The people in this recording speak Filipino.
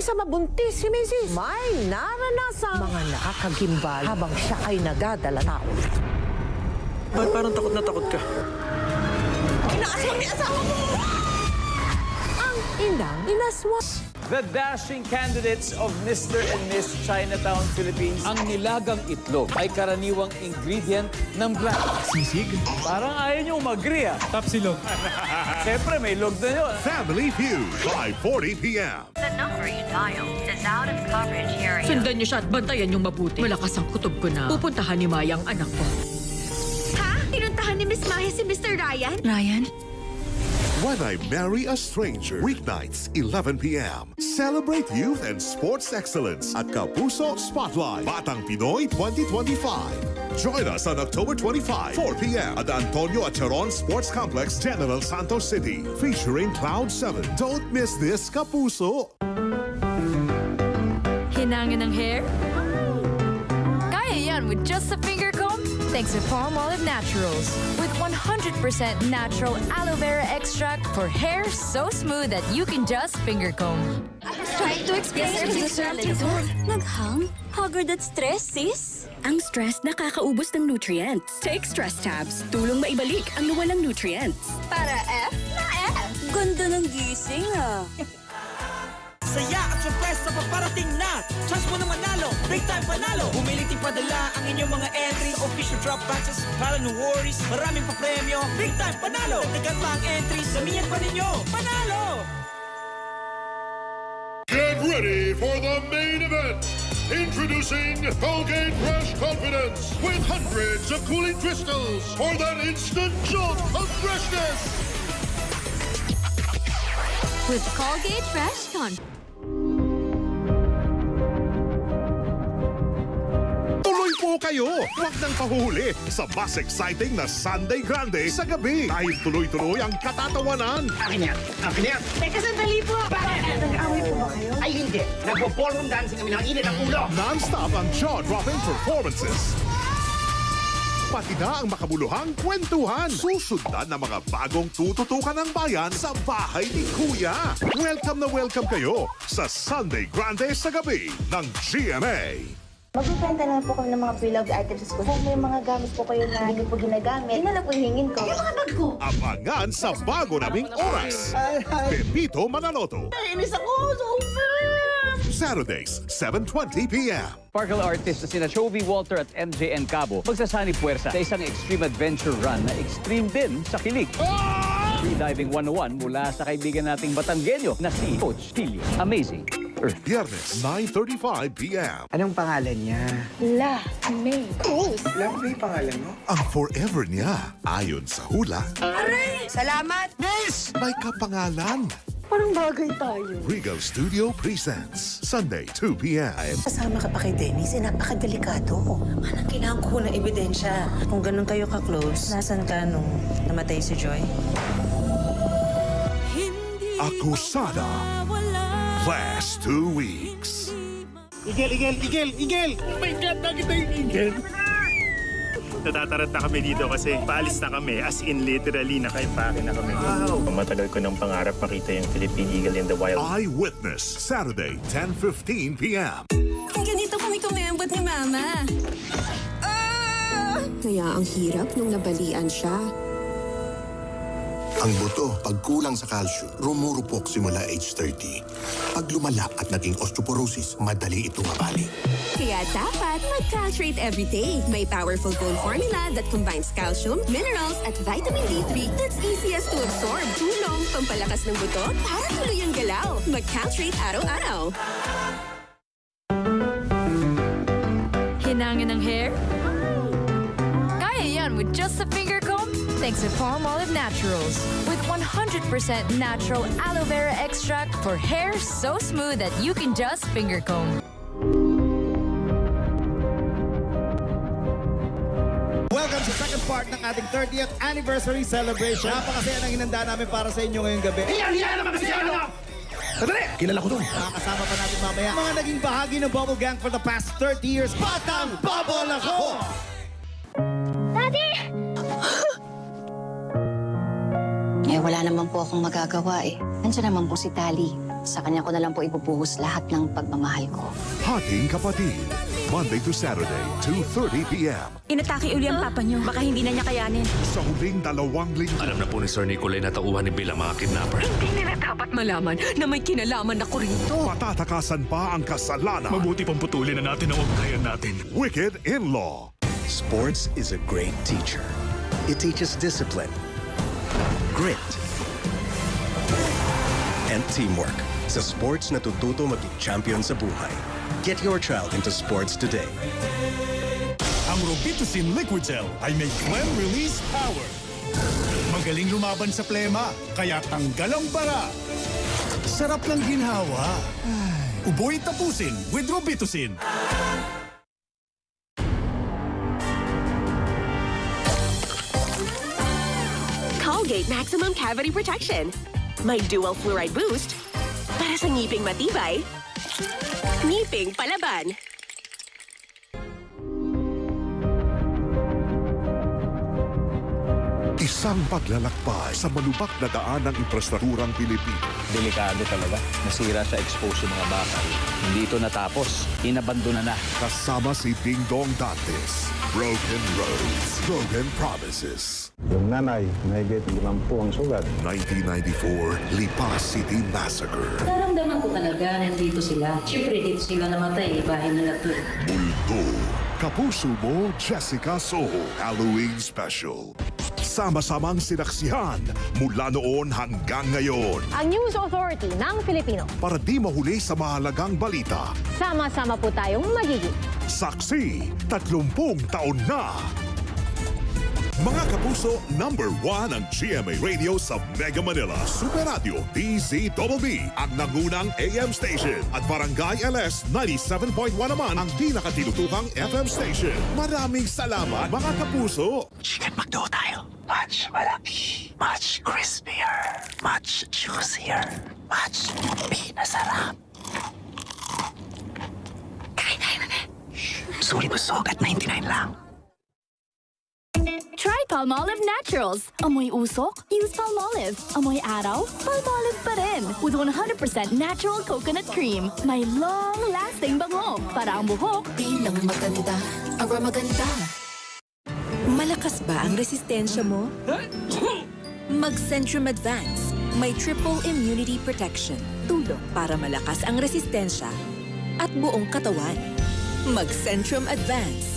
sa mabuntis si Mrs. May naranasang mga nakakagimbal habang siya ay nagadala tao. Ba't parang takot na takot ka? Inaaswang ni asawa mo! Ang inang inaswang. The dashing candidates of Mr. and Miss Chinatown, Philippines. Ang nilagang itlog ay karaniwang ingredient ng black. Sisig? Parang ayaw niyo mag-agree, ah. Tapsilog. Siyempre, may log na yun. Family Feud, 5:40 p.m. The number you dialed is out of coverage area. Sundan niyo siya at bantayan niyong mabuti. Malakas ang kutob ko na pupuntahan ni Maya ang anak ko. Ha? Pinuntahan ni Miss Maya si Mr. Ryan? Ryan? When I Marry a Stranger, weeknights, 11 p.m. Celebrate youth and sports excellence at Kapuso Spotlight, Batang Pinoy 2025. Join us on October 25, 4 p.m. at the Antonio Acharon Sports Complex, General Santos City, featuring Cloud 7. Don't miss this, Kapuso! Hinangin ng hair? Kaya yan with just a finger comb? Thanks to Palmolive Naturals. With 100% natural aloe vera extract for hair so smooth that you can just finger comb. I was trying to explain to the Naghang? Haggard at stress, sis? Ang stress nakakaubos ng nutrients. Take stress tabs. Tulong maibalik ang nawalang nutrients. Para F na F. Ganda ng gising, ah. Saya at surpresa pa parating na. Chance mo na manalo, big time panalo. Humiling padala ang inyong mga entries, official drop boxes para no worries. Maraming pa-premyo, big time panalo. Dagdagan pa ang entries, samihan pa ninyo. Panalo! Get ready for the main event. Introducing Colgate Fresh Confidence with hundreds of cooling crystals for that instant jolt of freshness. With Colgate Fresh Con. Tuloy po kayo! Huwag nang pahuhuli sa mas exciting na Sunday Grande sa gabi. Dahil tuloy-tuloy ang katatawanan. Akin yan! Akin yan! Teka, sandali po! Bakit? Nag-away po ba kayo? Ay, hindi. Nagpo-ballroom dancing kami ng init ang ulo. Non-stop ang jaw-dropping performances. Pati na ang makabuluhang kwentuhan. Susundan ng mga bagong tututukan ng bayan sa bahay ni Kuya. Welcome na welcome kayo sa Sunday Grande sa gabi ng GMA. Magbibenta na po kami ng mga pre-loved items sa school. Kung may mga gamit po kayo na hindi po ginagamit, yun na lang po hingin ko. Yung mga bag ko! Abangan sa bago naming oras. Pepito Manaloto. Inis ako! Saturdays, 7:20 p.m. Sparkle artists na sina Chovy Walter at MJN Cabo magsasani puwersa sa isang extreme adventure run na extreme din sa kilig. Freediving 101 mula sa kaibigan nating Batanggenyo na si Coach Tilly. Amazing Earth. Biyernes, 9:35 p.m. Anong pangalan niya? La, May, Cruz. Alam mo yung pangalan mo? Ang forever niya, ayon sa hula, Aray! Salamat! may kapangalan. Parang bagay tayo. Regal Studio presents Sunday, 2 p.m. Kasama ka pa kay Dennis, napakadelikado. Anong kailangan ko ng ebidensya? Kung ganun kayo ka-close, nasan ka nung namatay si Joy? Akusada. Last 2 weeks. Igel! Oh my God, nakita yung igel! Natatarat na kami dito kasi paalis na kami, as in literally nakaipake na kami. Wow! Matagal ko ng pangarap makita yung Philippine Eagle in the wild. Eyewitness, Saturday, 10:15 p.m. Ganito kami kumembot ni Mama. Kaya ang hirap nung nabalian siya. Ang buto, pag kulang sa calcium, rumurupok simula age 30. Pag lumala at naging osteoporosis, madali itong mabali. Kaya dapat mag-Caltrate everyday. May powerful bone formula that combines calcium, minerals, at vitamin D3 that's easiest to absorb. Tulong pampalakas ng buto para tuloy ang galaw. Mag-Caltrate araw-araw. Hinangin ng hair? Kaya yan with just a finger comb? Thanks to Palmolive Naturals. With 100% natural aloe vera extract for hair so smooth that you can just finger comb. Welcome sa second part ng ating 30th anniversary celebration. Napakasaya ng inanda namin para sa inyo ngayong gabi. Iyan naman kasi ano! Sandali! Kilala ko to. Makakasama pa natin mamaya mga naging bahagi ng Bubble Gang for the past 30 years. Batang Bubble ako! Daddy! Eh, wala naman po akong magagawa eh. Nandiyan naman po si Tali. Sa kanya ko na lang po ipupuhos lahat ng pagmamahal ko. Hating Kapatid. Monday to Saturday, 2:30 p.m. Inatake uli ang papa niyo. Baka hindi na niya kayanin. Sa huling 2 linggo. Alam na po ni Sir Nicolay na tauhan ni Bill ang mga kidnapper. Hindi nila dapat malaman na may kinalaman ako rito. Patatakasan pa ang kasalanan. Mabuti pang putulin na natin ang ugnayan natin. Wicked In-Law. Sports is a great teacher. It teaches discipline, grit, and teamwork. Sa sports, natututo maging champion sa buhay. Get your child into sports today. Ang Robitussin Liquid Gel ay may phlegm release power. Magaling lumaban sa plema, kaya tanggal ang bara. Sarap ng ginhawa. Uboy tapusin with Robitussin. Colgate Maximum Cavity Protection. May dual fluoride boost para sa ngiping matibay, ngiping palaban. Isang paglalakbay sa malubak na daan ng infrastrukturang Pilipino. Delikado talaga. Nasira sa expose yung mga bakal. Hindi ito natapos. Inabandona na. Kasama si Ding Dong Dantes. Broken Roads. Broken Promises. Yung nanay, mahigit 50 ang sugat. 1994, Lipa City Massacre. Naramdaman ko talaga nandito sila. Siyempre dito sila namatay. Bahay nila to. Multo. Kapuso Mo, Jessica Soho. Halloween Special. Sama-samang sinaksihan mula noon hanggang ngayon. Ang News Authority ng Filipino. Para di mahuli sa mahalagang balita. Sama-sama po tayong magiging saksi 30 taon na. Mga kapuso, #1 ang GMA Radio sa Mega Manila. Super Radio DZBB ang nangunang AM station. At Barangay LS 97.1 naman ang pinakatinutukang FM station. Maraming salamat mga kapuso. Chicken McDo tayo. Much malaki, much crispier, much juicier, much pinasarap. Kain na na. Sulit busog at 99 lang. Try Palmolive Naturals. Amoy usok? Use Palmolive. Amoy araw? Palmolive pa rin. With 100% natural coconut cream. May long-lasting bango. Para ang buhok. Bilang maganda, aroma maganda. Malakas ba ang resistensya mo? Mag-Centrum Advance. May triple immunity protection. Tulong para malakas ang resistensya at buong katawan. Mag-Centrum Advance.